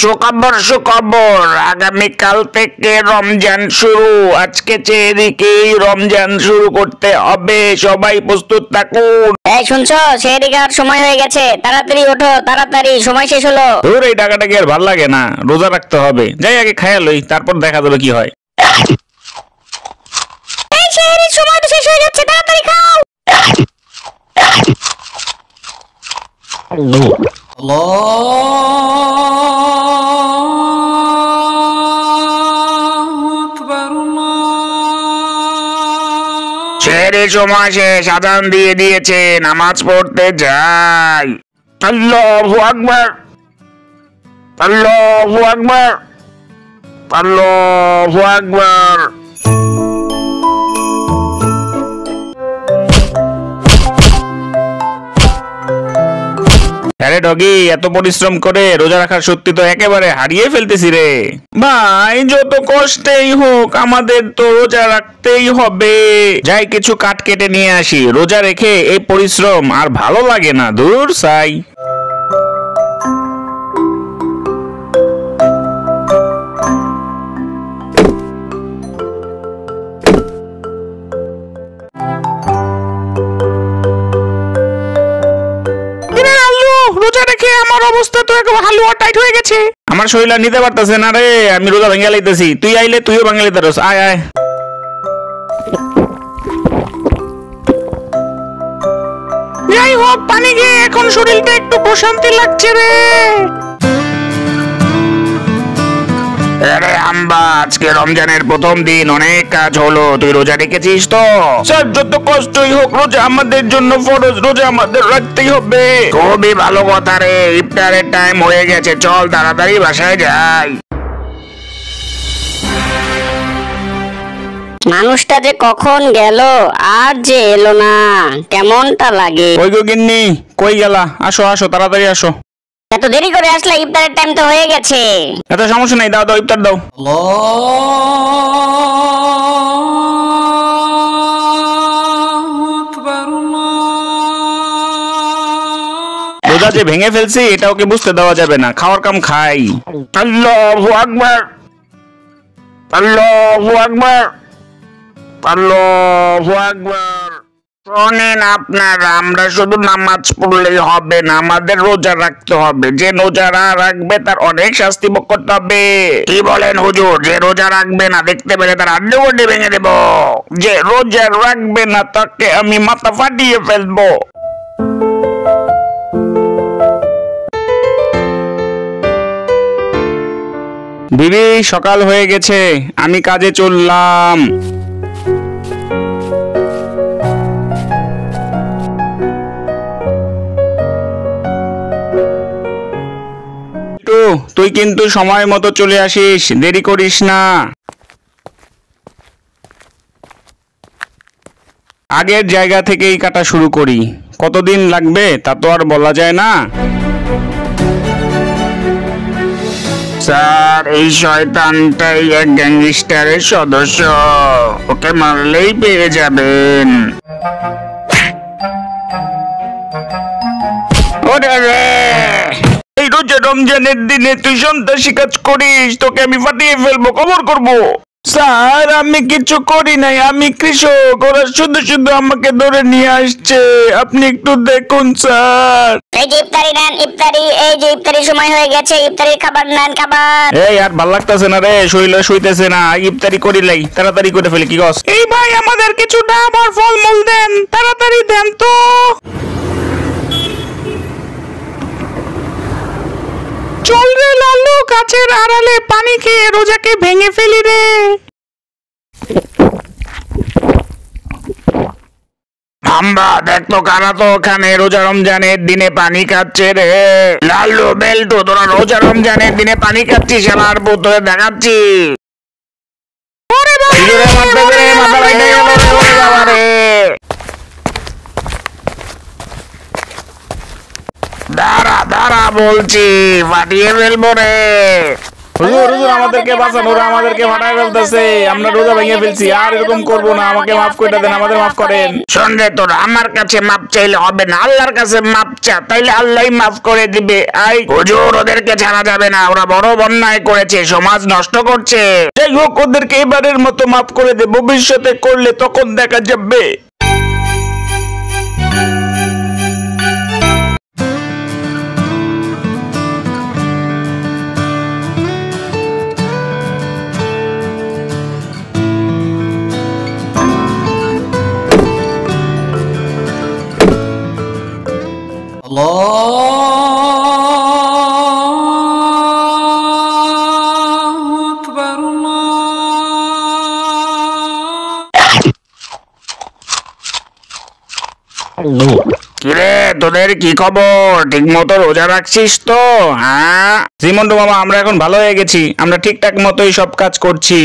সুখবর সুখবর, আগামীকাল থেকে রমজান শুরু। আজকে চেহারিকেই রমজান শুরু করতে হবে, সবাই প্রস্তুত থাকুন। এই শুনছো, চেহারি খাওয়ার সময় হয়ে গেছে, তাড়াতাড়ি ওঠো, তাড়াতাড়ি, সময় শেষ হলো। তোর এই টাকাটা কি আর ভাল লাগে না? রোজা রাখতে হবে, যাই আগে খাইয়া লই, তারপর দেখা যাবে কি হয়। এই চেহারির সময় তো শেষ হয়ে যাচ্ছে, তাড়াতাড়ি খাও। চেহারির সময় শেষ, আজান দিয়ে দিয়েছে, নামাজ পড়তে যাই। আল্লাহু আকবার, আল্লাহু আকবার, আল্লাহু আকবার। আরে ডগি, এত পরিশ্রম করে রোজা রাখার সত্যি তো একেবারে হারিয়ে ফেলতেছি রে। ভাই, যত কষ্টেই হোক আমাদের তো রোজা রাখতেই হবে। যাই কিছু কাঠ কেটে নিয়ে আসি, রোজা রেখে এই পরিশ্রম আর ভালো লাগে না, দূর সাই। রোজা রেখে আমার অবস্থা তো একদম হালুয়া টাইট হয়ে গেছে। আমার শরীর আর নিতে পারতেছে না রে, আমি রোজা ভেঙে লাইতেছি। তুই আইলে তুইও ভেঙে লাইতে রস, আয় আয়। যাই হোক, পানি খেয়ে এখন শরীরটা একটু প্রশান্তি লাগছে রে। আরে আম্বা, আজকে রমজানের প্রথম দিন, অনেক কাজ হলো। তুই রোজা রেখেছিস তো? স্যার, যত কষ্টই হোক রোজা আমাদের জন্য ফরজ, রোজা আমাদের রাখতেই হবে। খুবই ভালো কথা রে, ইফতারের টাইম হয়ে গেছে, চল তাড়াতাড়ি বাসায় যাই। মানুষটা যে কখন গেল আর যে এলো না, কেমনটা লাগে। কই গো গিন্নি, কই গেলা? আসো আসো, তাড়াতাড়ি আসো। এত দেরি করে আসলে, ইফতারের টাইম তো হয়ে গেছে। এত সমস্যা নাই, দাও দাও, ইফতার দাও। রোজা যে ভেঙে ফেলছি এটা ওকে বুঝতে দেওয়া যাবে না, খাওয়ার কাম খাই। আল্লাহু আকবার, আল্লাহু আকবার, আল্লাহু আকবার। শোনেন আপনারা, আমরা শুধু নামাজ পড়লেই হবে না, আমাদের রোজা রাখতে হবে। যে রোজা রাখবে তার অনেক শাস্তি ভোগ করতে হবে। কি বলেন হুজুর? যে রোজা রাখবে না দেখতে পেলে তার আড্ডি গুড্ডি ভেঙে দেব। যে রোজা রাখবে না তাকে আমি মাথা ফাটিয়ে ফেলবো। বিবি, সকাল হয়ে গেছে, আমি কাজে চললাম। তুই কিন্তু সময় মতো চলে আসিস, দেরি করিস না। আগের জায়গা থেকেই কাটা শুরু করি, কতদিন লাগবে তা তো আর বলা যায় না। স্যার, এই শয়তানটাই এক গ্যাংস্টারের সদস্য, ওকে মারলেই পেয়ে যাবেন। এই রোজা রমজানের দিনে তুই সন্ত্রাসী কাজ করিস, তোকে আমি ফাটিয়ে ফেলবো, খবর করবো। স্যার, আমি কিছু করি নাই, আমি কৃষক, ওরা শুধু শুধু আমাকে ধরে নিয়ে আসছে, আপনি একটু দেখুন স্যার। এই যে ইফতারি নেন, ইফতারি, এই যে ইফতারির সময় হয়ে গেছে, ইফতারির খাবার নেন, খাবার। এই আর ভাল লাগতেছে না রে, শরীর শুইতেছে না, ইফতারি করিলাই, তাড়াতাড়ি করে ফেলি। কি কস? এই ভাই, আমাদের কিছু ডাব আর ফলমূল দেন, তাড়াতাড়ি দেন তো। চল রে লালু, গাছের আড়ালে পানি খেয়ে রোজাকে ভেঙে ফেলি রে। হাম্বা, দেখ তো কারা তো ওখানে রোজা রমজানের দিনে পানি খাচ্ছে রে। লালু, বেল্টু, তোরা রোজা রমজানের দিনে পানি খাচ্ছিস, আমার পুত্রে দেখাচ্ছি। দাঁড়া দাঁড়া বলছি, ফাটিয়ে ফেলবো রে। হুজুর হুজুর আমাদেরকে বাঁচান, ওরা আমাদেরকে ফাটায় ফেলতেছে, আমরা রোজা ভেঙে ফেলছি, আর এরকম করবো না, আমাকে মাফ করে দেন, আমাদের মাফ করেন। শোন রে, তোরা আমার কাছে মাপ চাইলে হবে না, আল্লাহর কাছে মাপ চা, তাইলে আল্লাহই মাফ করে দিবে। আই হুজুর, ওদেরকে ছাড়া যাবে না, ওরা বড় অন্যায় করেছে, সমাজ নষ্ট করছে। যাই হোক, ওদেরকে এবারের মতো মাফ করে দে, ভবিষ্যতে করলে তখন দেখা যাবে। কিরে, তোদের কি খবর? ঠিক মতো রোজা রাখছিস তো? হ্যাঁ জি মন্টু মামা, আমরা এখন ভালো হয়ে গেছি, আমরা ঠিকঠাক মতোই সব কাজ করছি।